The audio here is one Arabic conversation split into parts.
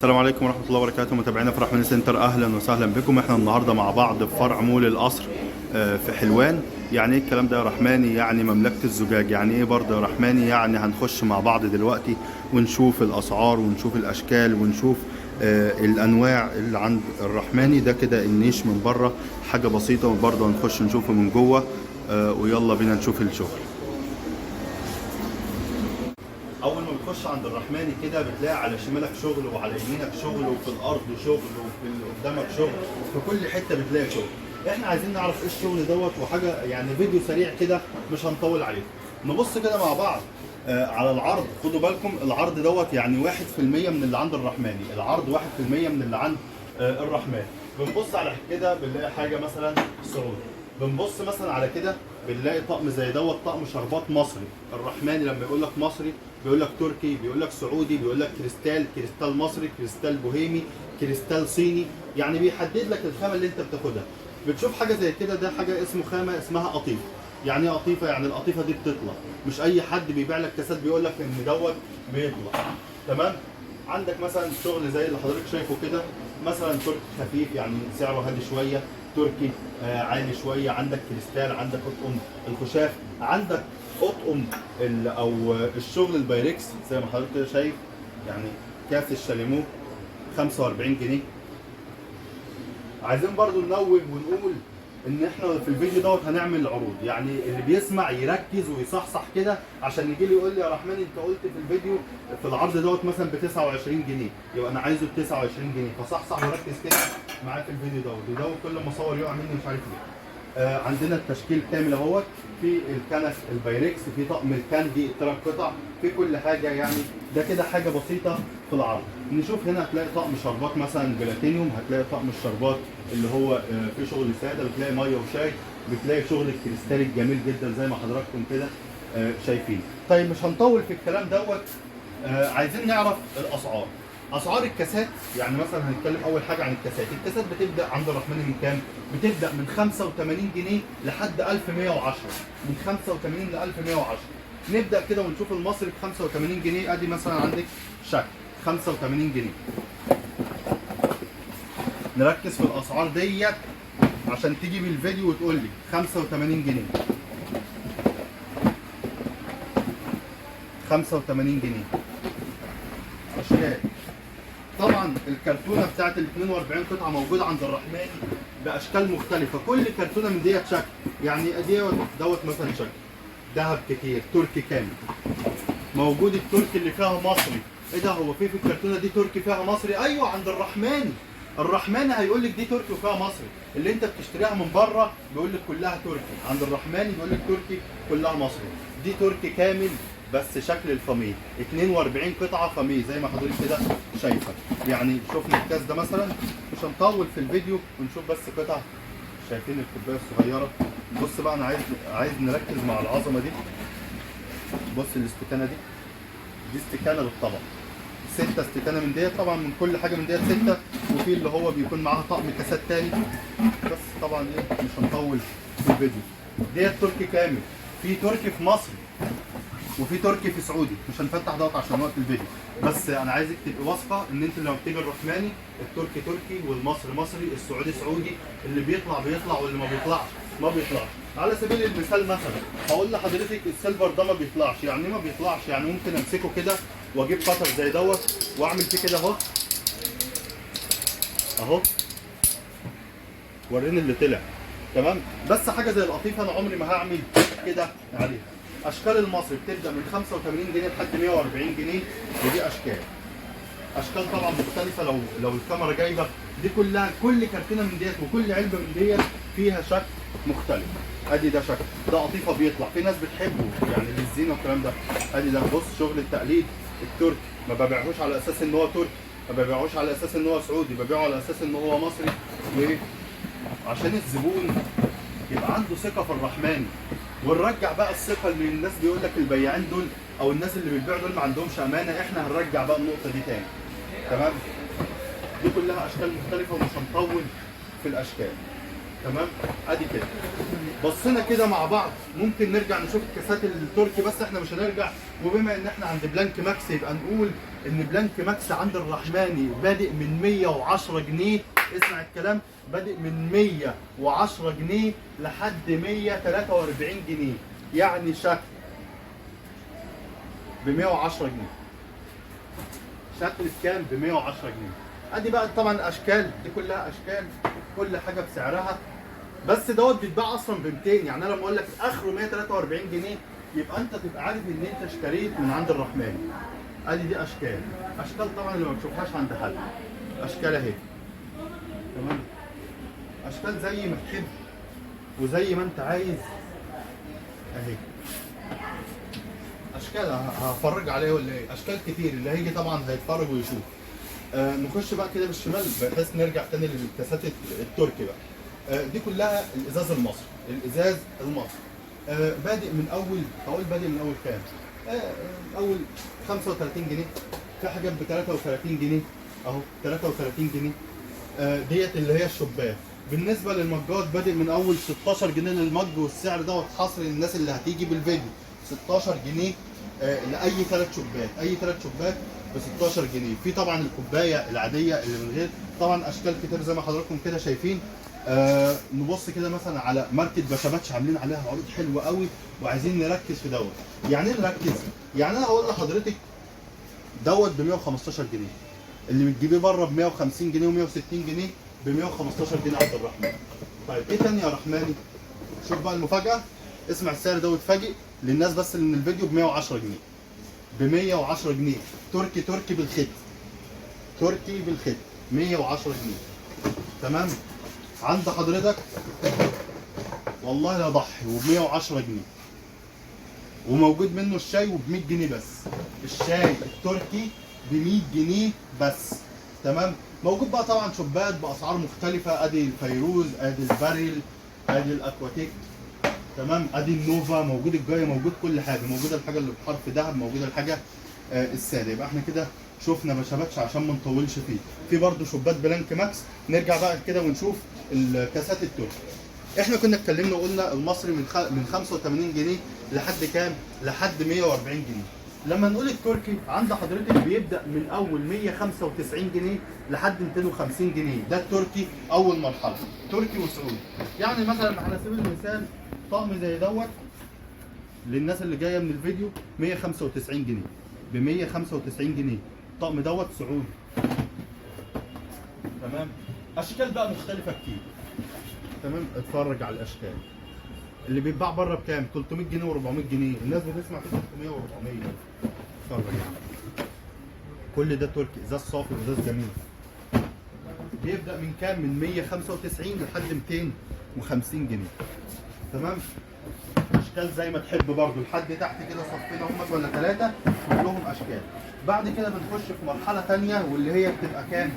السلام عليكم ورحمة الله وبركاته، متابعينا في رحماني سنتر. أهلا وسهلا بكم. احنا النهاردة مع بعض في فرع مول القصر في حلوان. يعني ايه الكلام ده يا رحماني؟ يعني مملكة الزجاج. يعني ايه برضه يا رحماني؟ يعني هنخش مع بعض دلوقتي ونشوف الأسعار ونشوف الأشكال ونشوف الأنواع اللي عند الرحماني ده. كده النيش من بره حاجة بسيطة، وبرضه هنخش نشوفه من جوه. ويلا بينا نشوف الشغل. اول ما بتخش عند الرحماني كده بتلاقي على شمالك شغل وعلى يمينك شغل وفي الارض شغل وفي قدامك شغل، في كل حته بتلاقي شغل. احنا عايزين نعرف ايه الشغل دوت، وحاجه يعني فيديو سريع كده مش هنطول عليكم. نبص كده مع بعض على العرض. خدوا بالكم العرض دوت يعني 1% من اللي عند الرحماني. العرض 1% من اللي عند الرحماني. بنبص على كده بنلاقي حاجه مثلا سعودي. بنبص مثلا على كده بنلاقي طقم زي دوت، طقم شربات مصري. الرحماني لما يقول لك مصري بيقول لك تركي، بيقول لك سعودي، بيقول لك كريستال، كريستال مصري، كريستال بوهيمي، كريستال صيني. يعني بيحدد لك الخامه اللي انت بتاخدها. بتشوف حاجه زي كده، ده حاجه اسمه خامه اسمها قطيفه. يعني ايه قطيفه؟ يعني القطيفه دي بتطلع. مش اي حد بيبيع لك كاسات بيقول لك ان دوت بيطلع. تمام. عندك مثلا شغل زي اللي حضرتك شايفه كده، مثلا تركي خفيف يعني سعره هادي شويه، تركي عالي شويه. عندك كريستال، عندك اطقم الخشاف، عندك اطقم او الشغل البايركس زي ما حضرتك كده شايف. يعني كاس الشاليمو 45 جنيه. عايزين برضو ننوه ونقول ان احنا في الفيديو دوت هنعمل عروض. يعني اللي بيسمع يركز ويصحصح كده، عشان يجي لي يقول لي يا رحمن انت قلت في الفيديو في العرض دوت مثلا ب 29 جنيه، يبقى انا عايزه ب 29 جنيه. فصحصح وركز كده معايا في الفيديو دوت. ودوت كل ما اصور يقع مني مش عارف ليه. عندنا التشكيل كامل اهوت، في الكنس البايركس، في طقم الكاندي الثلاث قطع، في كل حاجه. يعني ده كده حاجه بسيطه في العرض. نشوف هنا هتلاقي طقم شربات مثلا بلاتينيوم، هتلاقي طقم الشربات اللي هو في شغل ساده، بتلاقي ميه وشاي، بتلاقي شغل الكريستال الجميل جدا زي ما حضراتكم كده شايفين. طيب مش هنطول في الكلام دوت. عايزين نعرف الاسعار. اسعار الكاسات، يعني مثلا هنتكلم اول حاجه عن الكاسات. الكاسات بتبدا عند الرحمن من كام؟ بتبدا من 85 جنيه لحد 1110. من 85 ل 1110. نبدا كده ونشوف المصري ب 85 جنيه. ادي مثلا عندك شكل 85 جنيه. نركز في الاسعار ديت عشان تيجي بالفيديو وتقول لي 85 جنيه. 85 جنيه. اشكال. طبعا الكرتونه بتاعت ال 42 قطعه موجوده عند الرحماني باشكال مختلفه. كل كرتونه من ديت شكل. يعني دوت مثلا شكل ذهب كتير تركي كامل. موجود التركي اللي فيها مصري. ايه ده؟ هو في الكرتونه دي تركي فيها مصري؟ ايوه عند الرحماني. الرحماني هيقول لك دي تركي وفيها مصري. اللي انت بتشتريها من بره بيقول لك كلها تركي. عند الرحماني بيقول لك تركي كلها مصري. دي تركي كامل بس شكل الفاميه. 42 قطعه فاميه زي ما حضرتك كده شايفه. يعني شفنا الكاس ده مثلا. مش هنطول في الفيديو ونشوف بس قطع. شايفين الكوبايه الصغيره. بص بقى، انا عايز نركز مع العظمه دي. بص الاستكانه دي. دي استكانه للطبق. 6 استكانه من ديت. طبعا من كل حاجه من ديت 6. وفي اللي هو بيكون معاها طقم كاسات تاني. بس طبعا ايه مش هنطول في الفيديو. ديت تركي كامل. في تركي في مصر وفي تركي في سعودي. مش هنفتح دوت عشان وقت الفيديو. بس انا عايزك تبقي واثقه ان انت لما بتيجي الرحماني التركي تركي والمصري مصري، السعودي سعودي. اللي بيطلع بيطلع واللي ما بيطلعش ما بيطلعش. على سبيل المثال مثلا هقول لحضرتك السيلفر ده ما بيطلعش. يعني ايه ما بيطلعش؟ يعني ممكن امسكه كده واجيب قطر زي دوت واعمل فيه كده اهو. اهو وريني اللي طلع. تمام. بس حاجه زي القطيفه انا عمري ما هعمل كده عليها. اشكال المصري بتبدا من 85 جنيه لحد 140 جنيه. ودي اشكال طبعا مختلفه. لو الكاميرا جايبه دي كلها، كل كرتونه من ديت وكل علبه من ديت فيها شكل مختلف. ادي ده شكل، ده قطيفه بيطلع. في ناس بتحبه يعني للزينه والكلام ده. ادي ده. بص شغل التقليد التركي. ما ببيعهوش على اساس ان هو تركي، ما ببيعهوش على اساس ان هو سعودي، ببيعه على اساس ان هو مصري. ليه؟ عشان الزبون يبقى عنده ثقه في الرحماني. ونرجع بقى الثقه اللي الناس بيقول لك البياعين دول او الناس اللي بيبيعوا دول ما عندهمش امانه. احنا هنرجع بقى النقطه دي تاني. تمام. دي كلها اشكال مختلفه ومش هنطول في الاشكال. تمام. ادي كده بصينا كده مع بعض. ممكن نرجع نشوف الكاسات التركي، بس احنا مش هنرجع. وبما ان احنا عند بلانك ماكس يبقى نقول ان بلانك ماكس عند الرحماني بادئ من 110 جنيه. اسمع الكلام، بادئ من 110 جنيه لحد 143 جنيه. يعني شكل ب 110 جنيه، شكل بكام؟ ب 110 جنيه. ادي بقى طبعا اشكال، دي كلها اشكال، كل حاجه بسعرها. بس دوت بيتباع اصلا ب 200. يعني انا لما اقول لك اخره 143 جنيه يبقى انت تبقى عارف ان انت اشتريت من عند الرحمن. ادي دي اشكال، اشكال طبعا اللي ما بتشوفهاش عند حد. اشكال اهي، تمام، اشكال زي ما تحب وزي ما انت عايز اهي. اشكال هفرج عليه ولا ايه؟ اشكال كتير، اللي هيجي طبعا هيتفرج ويشوف. نخش بقى كده بالشمال بحيث نرجع تاني للكاسات التركي بقى. دي كلها الازاز المصري. الازاز المصري بادئ من اول، هقول بادئ من اول كام؟ اول 35 جنيه، في حاجات ب 33 جنيه اهو، 33 جنيه. ديت اللي هي الشباك. بالنسبه للمجات بادئ من اول 16 جنيه للمج، والسعر دوت حصري للناس اللي هتيجي بالفيديو. 16 جنيه لاي 3 شباك، اي 3 شباك ب 16 جنيه. في طبعا الكوبايه العاديه اللي من غير، طبعا اشكال كتير زي ما حضراتكم كده شايفين. نبص كده مثلا على ماركه بشاباتش، عاملين عليها عروض حلوه قوي، وعايزين نركز في دوت. يعني ايه نركز؟ يعني انا اقول لحضرتك دوت ب 115 جنيه، اللي بتجيبيه بره ب 150 جنيه و160 جنيه، ب 115 جنيه عند الرحمن. طيب ايه تاني يا رحماني؟ شوف بقى المفاجاه، اسمع السعر ده وتفاجئ للناس بس اللي من الفيديو. ب 110 جنيه، ب 110 جنيه تركي، تركي بالخيط، تركي بالخيط 110 جنيه. تمام. عند حضرتك والله لا ضحي، وب 110 جنيه. وموجود منه الشاي وب 100 جنيه بس. الشاي التركي ب 100 جنيه بس. تمام. موجود بقى طبعا شوبات باسعار مختلفه، ادي الفيروز، ادي الباريل، ادي الاكواتيك، تمام، ادي النوفا، موجود الجايه، موجود كل حاجه، موجوده الحاجه اللي بحرف ذهب، موجوده الحاجه الساده. يبقى احنا كده شفنا بشاباتش عشان ما نطولش فيه. في برضه شوبات بلانك ماكس. نرجع بقى كده ونشوف الكاسات التركي. احنا كنا اتكلمنا وقلنا المصري من 85 جنيه لحد كام؟ لحد 140 جنيه. لما نقول التركي عند حضرتك بيبدا من اول 195 جنيه لحد 250 جنيه. ده التركي اول مرحله، تركي وسعودي. يعني مثلا على سبيل المثال طقم زي دوت للناس اللي جايه من الفيديو 195 جنيه، ب 195 جنيه. الطقم دوت سعودي. تمام. اشكال بقى مختلفه كتير. تمام. اتفرج على الاشكال اللي بيتباع بره بكام؟ 300 جنيه و400 جنيه. الناس بتسمع في 300 و400. اتفرج يعني. كل ده تركي، ازاز صافي وازاز جميل. بيبدا من كام؟ من 195 لحد 250 جنيه. تمام. اشكال زي ما تحب برضو لحد تحت كده، صفين هم ولا 3 كلهم اشكال. بعد كده بنخش في مرحله ثانيه واللي هي بتبقى كام؟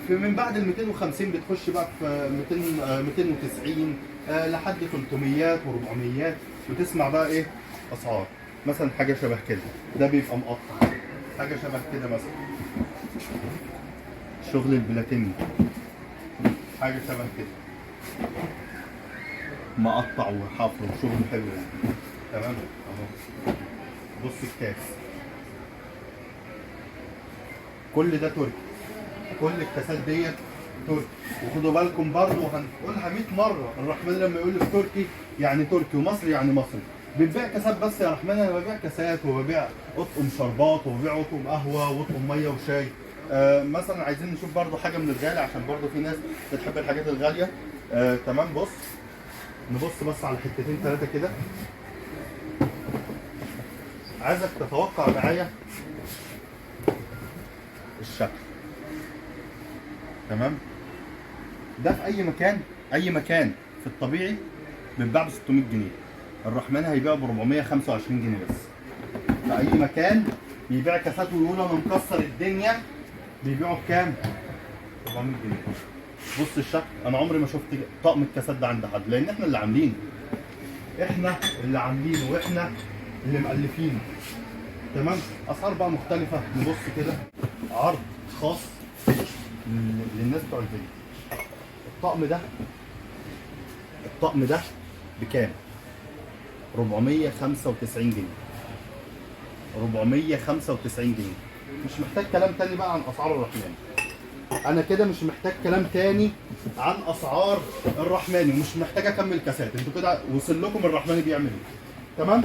من بعد ال 250 بتخش بقى في 200 290 لحد 300 و400. وتسمع بقى ايه اسعار. مثلا حاجه شبه كده، ده بيبقى مقطع. حاجه شبه كده مثلا شغل البلاتيني، حاجه شبه كده مقطع وحفر وشغل حلو يعني. تمام اهو. بص الكاس، كل ده تركي، كل الكاسات ديت تركي. وخدوا بالكم برضه هنقولها 100 مره، الرحمن لما يقول لك تركي يعني تركي، ومصري يعني مصري. بتبيع كاسات بس يا رحمن؟ انا ببيع كاسات وببيع اطقم شربات وببيع اطقم قهوه واطقم ميه وشاي. مثلا عايزين نشوف برضه حاجه من الغالي عشان برضه في ناس بتحب الحاجات الغاليه. تمام. بص نبص بس على حتتين 3 كده. عايزك تتوقع معايا الشكل. تمام. ده في اي مكان، اي مكان في الطبيعي بيتباع ب 600 جنيه. الرحمن هيبيعه ب 425 جنيه بس. في اي مكان بيبيع كاسات ويقول انا مكسر الدنيا بيبيعه بكام؟ 400 جنيه. بص الشكل، انا عمري ما شفت طقم الكاسات ده عند حد، لان احنا اللي عاملينه، احنا اللي عاملينه واحنا اللي مؤلفينه. تمام. اسعار بقى مختلفه. نبص كده عرض خاص للناس بتوع الفيديو. الطقم ده الطقم ده بكام؟ 495 جنيه. 495 جنيه. مش محتاج كلام تاني بقى عن اسعار الرحمن. انا كده مش محتاج كلام تاني عن اسعار الرحماني، ومش محتاج اكمل كاسات. انتوا كده وصل لكم الرحماني بيعمل ايه. تمام.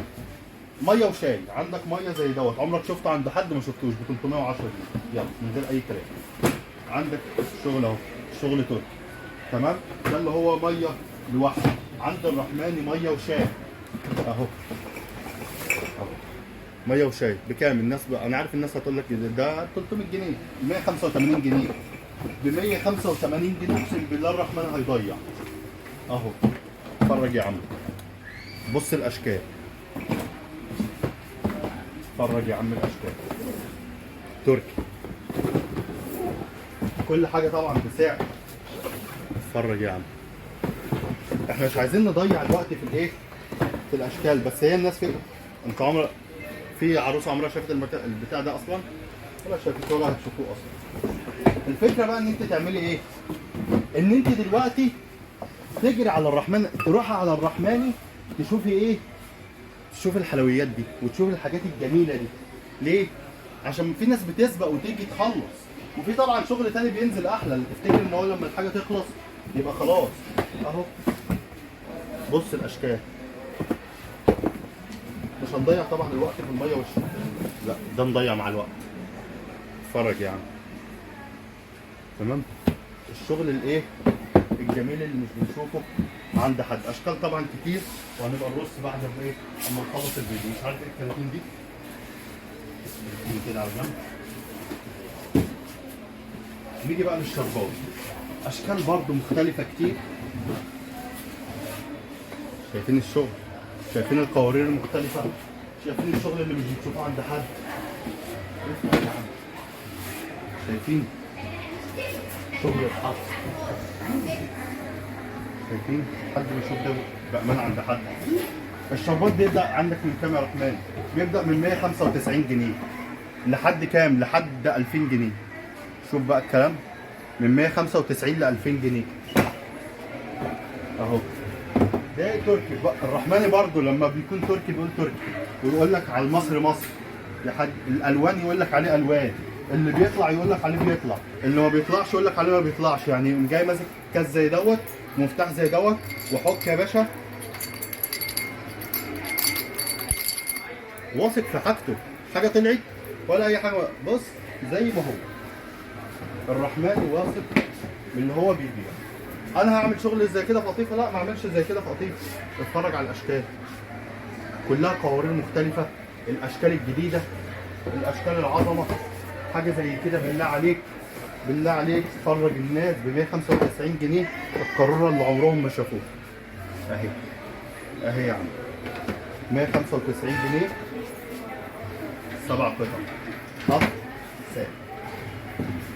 ميه وشاي، عندك ميه زي دوت عمرك شفته عند حد؟ ما شفتوش، ب 310 جنيه. يلا من غير اي كلام. عندك شغل اهو، شغل تركي. تمام. ده اللي هو ميه لوحده. عند الرحماني ميه وشاي اهو. اهو ميه وشاي بكام؟ الناس بقى انا عارف الناس هتقول لك ده 300 جنيه، 185 جنيه. ب 185 جنيه اقسم بالله الرحمن هيضيع. اهو اتفرج يا عم، بص الاشكال، اتفرج يا عم الاشكال. تركي، كل حاجه طبعا بسعر. اتفرج يا عم. احنا مش عايزين نضيع الوقت في الايه؟ في الاشكال. بس هي الناس انت عمرك في عروسه عمرها شافت البتاع ده اصلا؟ ولا شافته ولا هتشوفوه اصلا. الفكره بقى ان انت تعملي ايه؟ ان انت دلوقتي تجري على الرحمن، تروحي على الرحماني تشوفي ايه؟ تشوفي الحلويات دي وتشوفي الحاجات الجميله دي. ليه؟ عشان في ناس بتسبق وتيجي تخلص، وفي طبعا شغل تاني بينزل احلى، اللي تفتكر ان هو لما الحاجه تخلص يبقى خلاص. اهو بص الاشكال. مش هنضيع طبعا الوقت في الميه والشغل، لا ده نضيع مع الوقت. اتفرج يا عم. تمام. الشغل الايه الجميل اللي مش بنشوفه عند حد. اشكال طبعا كتير، وهنبقى نرص بعد ما ايه اما نخلص الفيديو. مش عارف ايه الكراتين دي كده على جنب. نيجي بقى للشربات. اشكال برضو مختلفه كتير. شايفين الشغل؟ شايفين القوارير المختلفه؟ شايفين الشغل اللي مش بتشوفوه عند حد؟ شايفين شغل الحظ؟ شايفين حد بيشوف ده بأمان عند حد؟ الشربات بيبدأ عندك من كام يا رحمن؟ بيبدأ من 195 جنيه لحد كام؟ لحد 2000 جنيه. شوف بقى الكلام، من 195 ل 2000 جنيه اهو. ده تركي بقى. الرحماني برضو لما بيكون تركي بيقول تركي، ويقول لك على المصري مصري. لحد الالوان يقول لك عليه الوان، اللي بيطلع يقول لك عليه بيطلع، اللي ما بيطلعش يقول لك عليه ما بيطلعش. يعني يقوم جاي ماسك كاس زي دوت، مفتاح زي دوت، وحك يا باشا، واثق في حاجته. حاجه طلعت ولا اي حاجه، بص زي ما هو. الرحمن واثق من اللي هو بيبيع. انا هعمل شغل زي كده في قطيفه؟ لا ما اعملش زي كده في قطيفه. اتفرج على الاشكال كلها، قوارير مختلفه، الاشكال الجديده، الاشكال العظمه. حاجه زي كده بالله عليك، بالله عليك تفرج الناس ب 195 جنيه القاروره اللي عمرهم ما شافوها. اهي اهي يا عم، 195 جنيه 7 قطع. اه سهل.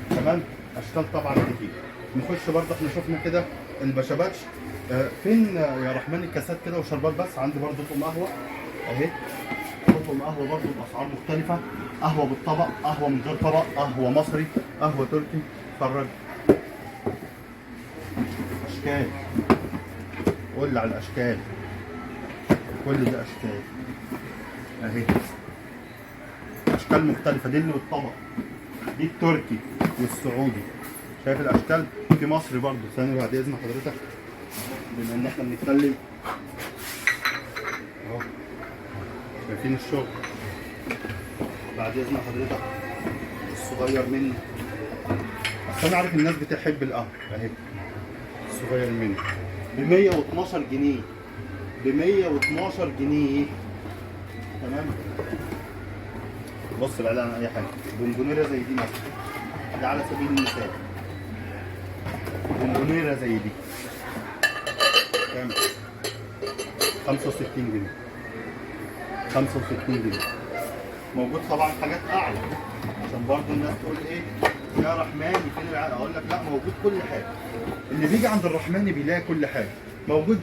تمام. اشكال طبعا كتير. نخش برضه، احنا شفنا كده البشاباتش. فين يا رحمن الكاسات كده وشربات؟ بس عندي برضه طقم قهوه اهي. طقم قهوه برضه باسعار مختلفه. قهوه بالطبق، قهوه من غير طبق، قهوه مصري، قهوه تركي. اتفرج اشكال، قول على الاشكال. كل دي اشكال اهي، اشكال مختلفه. دي اللي بالطبق، دي التركي والسعودي. شايف الاشكال؟ في مصري برضه. ثانيه بعد اذن حضرتك، بما ان احنا بنتكلم اهو. شايفين الشغل؟ بعد اذن حضرتك الصغير مني، بس انا عارف الناس بتحب القهوه اهي. الصغير مني ب 112 جنيه، ب 112 جنيه. تمام. بص بعيد عن اي حاجه، بونبونيره زي دي مثلا، ده على سبيل المثال. بونبونيره زي دي كام؟ 65 جنيه. 65 جنيه. موجود طبعا حاجات اعلى، عشان برضه الناس تقول ايه يا رحماني فين العقل؟ اقول لك لا، موجود كل حاجه. اللي بيجي عند الرحماني بيلاقي كل حاجه موجود.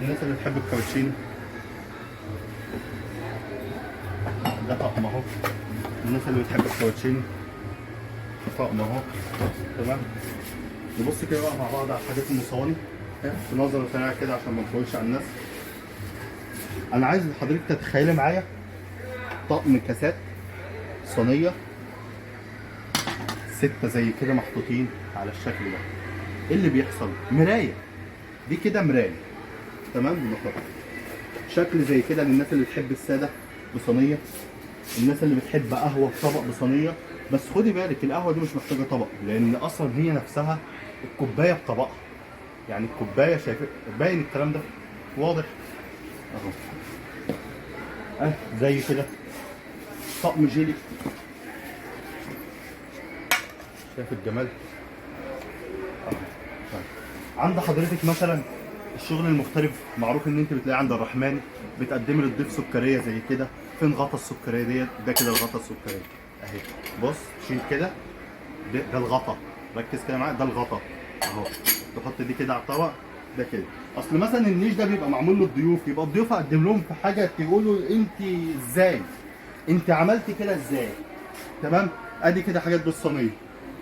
الناس اللي بتحب الكابتشينو ده طقم اهو. الناس اللي بتحب الكابتشينو طقم اهو. تمام. نبص كده بقى مع بعض على الحاجات المصوني بنظرة سريعة كده عشان ما نطولش على الناس. انا عايز حضرتك تتخيلي معايا طقم كاسات صينية 6 زي كده محطوطين على الشكل ده. ايه اللي بيحصل؟ مراية، دي كده مراية تمام، بنحط شكل زي كده للناس اللي بتحب السادة بصينية، الناس اللي بتحب قهوة بطبق بصينية. بس خدي بالك القهوة دي مش محتاجة طبق، لأن أصلا هي نفسها الكوباية بطبقها. يعني الكوباية شايفة باين الكلام ده واضح اهو. زي كده طقم جيلي، شايف الجمال اهو. عند حضرتك مثلا الشغل المختلف معروف ان انت بتلاقي عند الرحمن بتقدمي للضيف سكريه زي كده. فين غطا السكريه ديت؟ ده كده الغطا السكريه اهي. بص شيل كده، ده الغطا، ركز كده معايا، ده الغطا اهو. تحط دي كده على الطبق ده كده. اصل مثلا النيش ده بيبقى معمول للضيوف، يبقى الضيوف اقدم لهم في حاجه تقولوا انت ازاي، انت عملتي كده ازاي. تمام. ادي كده حاجات بالصينيه.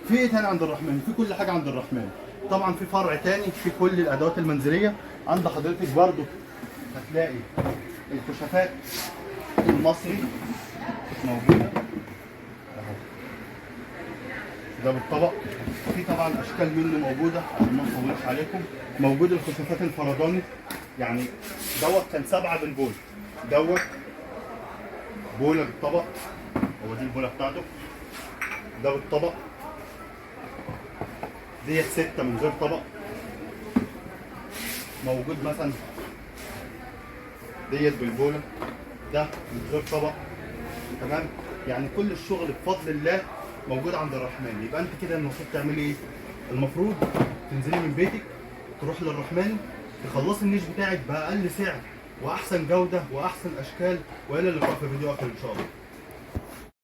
في ايه تاني عند الرحمن؟ في كل حاجه عند الرحمن. طبعا في فرع تاني في كل الادوات المنزليه عند حضرتك برضو. هتلاقي الكشافات المصري موجوده اهو، ده بالطبق. في طبعا اشكال منه موجوده عشان ما نطولش عليكم. موجود الكشافات الفرداني، يعني دوت كان 7 بالبول، دوت بوله بالطبق، هو دي البوله بتاعته، ده بالطبق، ديت 6 من غير طبق. موجود مثلا ديت بالبوله، ده من غير طبق. تمام. يعني كل الشغل بفضل الله موجود عند الرحمن. يبقى انت كده المفروض تعملي ايه؟ المفروض تنزلي من بيتك تروحي للرحمن تخلصي النيش بتاعك باقل سعر واحسن جوده واحسن اشكال. والى اللقاء في فيديو اخر ان شاء الله.